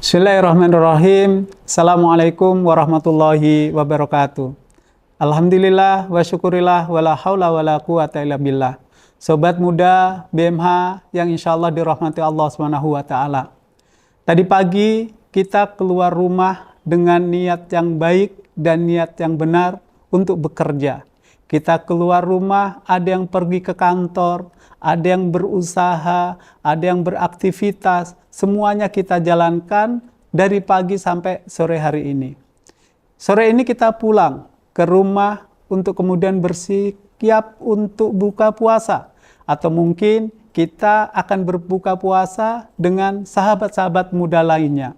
Bismillahirrahmanirrahim. Assalamualaikum warahmatullahi wabarakatuh. Alhamdulillah wa syukurillah wa la haula wa la quwata illa billah. Sobat muda BMH yang insya Allah dirahmati Allah SWT. Tadi pagi kita keluar rumah dengan niat yang baik dan niat yang benar untuk bekerja. Kita keluar rumah, ada yang pergi ke kantor, ada yang berusaha, ada yang beraktivitas. Semuanya kita jalankan dari pagi sampai sore hari ini. Sore ini kita pulang ke rumah untuk kemudian bersiap untuk buka puasa. Atau mungkin kita akan berbuka puasa dengan sahabat-sahabat muda lainnya.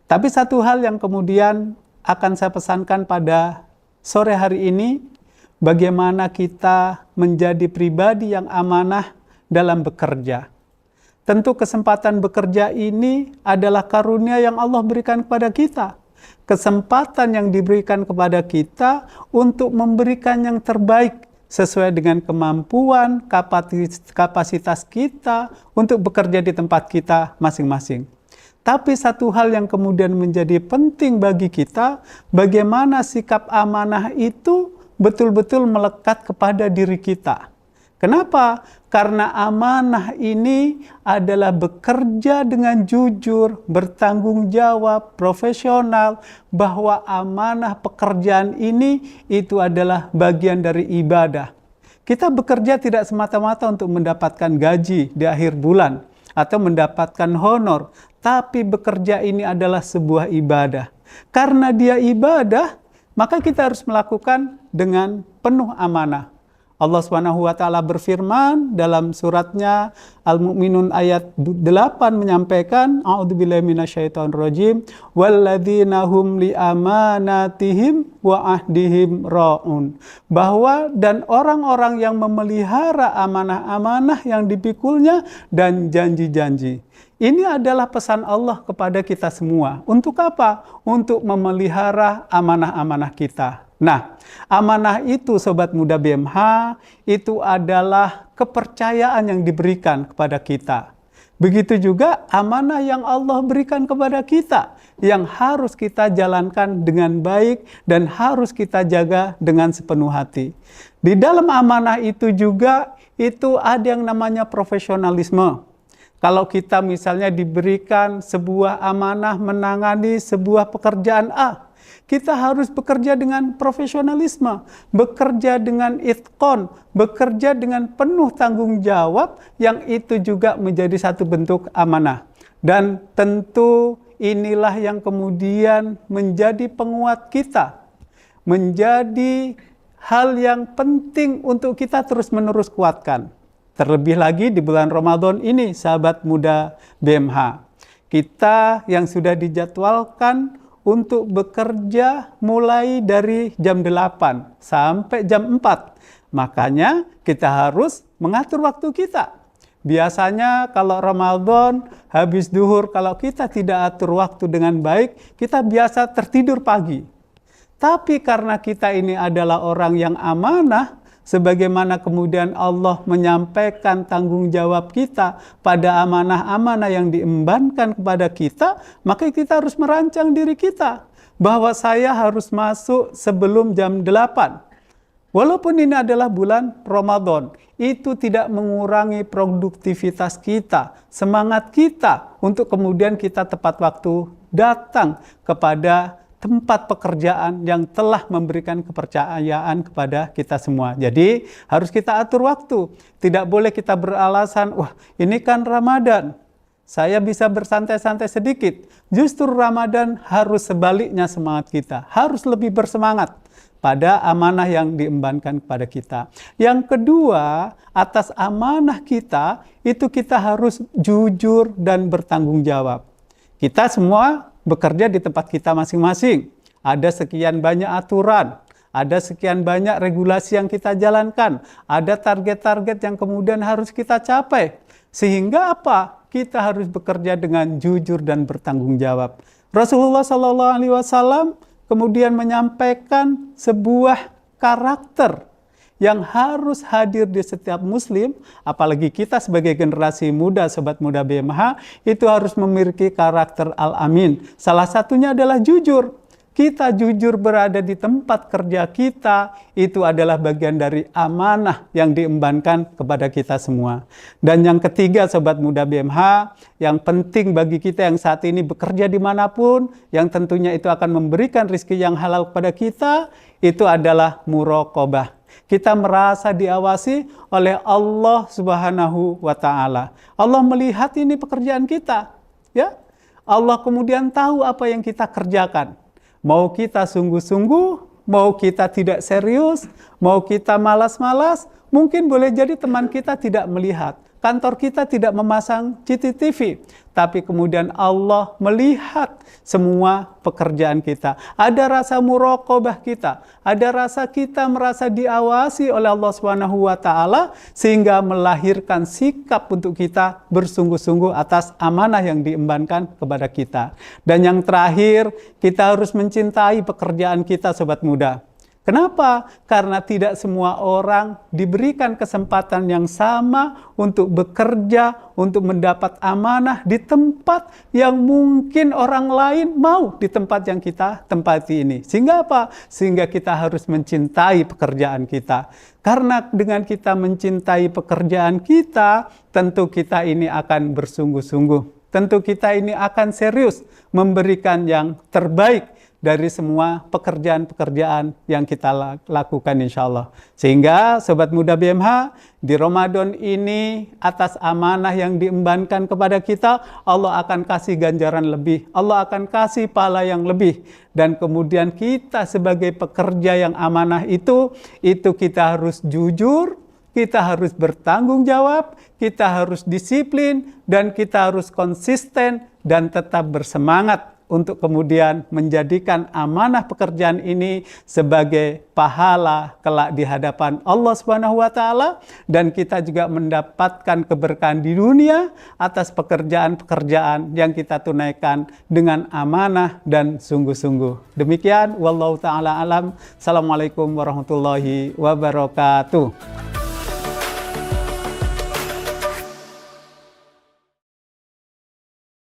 Tapi satu hal yang kemudian akan saya pesankan pada sore hari ini, bagaimana kita menjadi pribadi yang amanah dalam bekerja. Tentu kesempatan bekerja ini adalah karunia yang Allah berikan kepada kita. Kesempatan yang diberikan kepada kita untuk memberikan yang terbaik sesuai dengan kemampuan, kapasitas kita untuk bekerja di tempat kita masing-masing. Tapi satu hal yang kemudian menjadi penting bagi kita, bagaimana sikap amanah itu betul-betul melekat kepada diri kita. Kenapa? Karena amanah ini adalah bekerja dengan jujur, bertanggung jawab, profesional, bahwa amanah pekerjaan ini itu adalah bagian dari ibadah. Kita bekerja tidak semata-mata untuk mendapatkan gaji di akhir bulan atau mendapatkan honor, tapi bekerja ini adalah sebuah ibadah. Karena dia ibadah, maka kita harus melakukan dengan penuh amanah. Allah SWT berfirman dalam suratnya Al-Mu'minun ayat 8 menyampaikan, A'udzubillahi minasyaitonirrajim, walladzina hum li amanatihim wa ahdihim ra'un. Bahwa dan orang-orang yang memelihara amanah-amanah yang dipikulnya dan janji-janji. Ini adalah pesan Allah kepada kita semua. Untuk apa? Untuk memelihara amanah-amanah kita. Nah, amanah itu Sobat Muda BMH, itu adalah kepercayaan yang diberikan kepada kita. Begitu juga amanah yang Allah berikan kepada kita, yang harus kita jalankan dengan baik dan harus kita jaga dengan sepenuh hati. Di dalam amanah itu juga, itu ada yang namanya profesionalisme. Kalau kita misalnya diberikan sebuah amanah menangani sebuah pekerjaan A, kita harus bekerja dengan profesionalisme, bekerja dengan itqon, bekerja dengan penuh tanggung jawab, yang itu juga menjadi satu bentuk amanah. Dan tentu inilah yang kemudian menjadi penguat kita, menjadi hal yang penting untuk kita terus-menerus kuatkan. Terlebih lagi di bulan Ramadan ini, sahabat muda BMH. Kita yang sudah dijadwalkan untuk bekerja mulai dari jam 8 sampai jam 4. Makanya kita harus mengatur waktu kita. Biasanya kalau Ramadan, habis duhur, kalau kita tidak atur waktu dengan baik, kita biasa tertidur pagi. Tapi karena kita ini adalah orang yang amanah, sebagaimana kemudian Allah menyampaikan tanggung jawab kita pada amanah-amanah yang diembankan kepada kita, maka kita harus merancang diri kita bahwa saya harus masuk sebelum jam 8. Walaupun ini adalah bulan Ramadan, itu tidak mengurangi produktivitas kita, semangat kita untuk kemudian kita tepat waktu datang kepada tempat pekerjaan yang telah memberikan kepercayaan kepada kita semua. Jadi harus kita atur waktu. Tidak boleh kita beralasan, wah ini kan Ramadan, saya bisa bersantai-santai sedikit. Justru Ramadan harus sebaliknya semangat kita. Harus lebih bersemangat pada amanah yang diembankan kepada kita. Yang kedua, atas amanah kita, itu kita harus jujur dan bertanggung jawab. Kita semua bekerja di tempat kita masing-masing. Ada sekian banyak aturan, ada sekian banyak regulasi yang kita jalankan, ada target-target yang kemudian harus kita capai. Sehingga apa? Kita harus bekerja dengan jujur dan bertanggung jawab. Rasulullah SAW kemudian menyampaikan sebuah karakter yang harus hadir di setiap muslim, apalagi kita sebagai generasi muda, sobat muda BMH, itu harus memiliki karakter al-amin. Salah satunya adalah jujur. Kita jujur berada di tempat kerja kita, itu adalah bagian dari amanah yang diembankan kepada kita semua. Dan yang ketiga, sobat muda BMH, yang penting bagi kita yang saat ini bekerja dimanapun, yang tentunya itu akan memberikan rezeki yang halal kepada kita, itu adalah muraqabah. Kita merasa diawasi oleh Allah Subhanahu wa Ta'ala. Allah melihat ini pekerjaan kita, ya. Allah kemudian tahu apa yang kita kerjakan. Mau kita sungguh-sungguh, mau kita tidak serius, mau kita malas-malas, mungkin boleh jadi teman kita tidak melihat. Kantor kita tidak memasang CCTV, tapi kemudian Allah melihat semua pekerjaan kita. Ada rasa muraqabah kita, ada rasa kita merasa diawasi oleh Allah Subhanahu wa Ta'ala, sehingga melahirkan sikap untuk kita bersungguh-sungguh atas amanah yang diembankan kepada kita. Dan yang terakhir, kita harus mencintai pekerjaan kita, sobat muda. Kenapa? Karena tidak semua orang diberikan kesempatan yang sama untuk bekerja, untuk mendapat amanah di tempat yang mungkin orang lain mau di tempat yang kita tempati ini. Sehingga apa? Sehingga kita harus mencintai pekerjaan kita. Karena dengan kita mencintai pekerjaan kita, tentu kita ini akan bersungguh-sungguh. Tentu kita ini akan serius memberikan yang terbaik dari semua pekerjaan-pekerjaan yang kita lakukan insya Allah. Sehingga sobat muda BMH, di Ramadan ini atas amanah yang diembankan kepada kita, Allah akan kasih ganjaran lebih, Allah akan kasih pahala yang lebih. Dan kemudian kita sebagai pekerja yang amanah itu kita harus jujur, kita harus bertanggung jawab, kita harus disiplin, dan kita harus konsisten dan tetap bersemangat untuk kemudian menjadikan amanah pekerjaan ini sebagai pahala kelak di hadapan Allah Subhanahu wa Ta'ala, dan kita juga mendapatkan keberkahan di dunia atas pekerjaan-pekerjaan yang kita tunaikan dengan amanah dan sungguh-sungguh. Demikian, wallahu ta'ala alam. Assalamualaikum warahmatullahi wabarakatuh.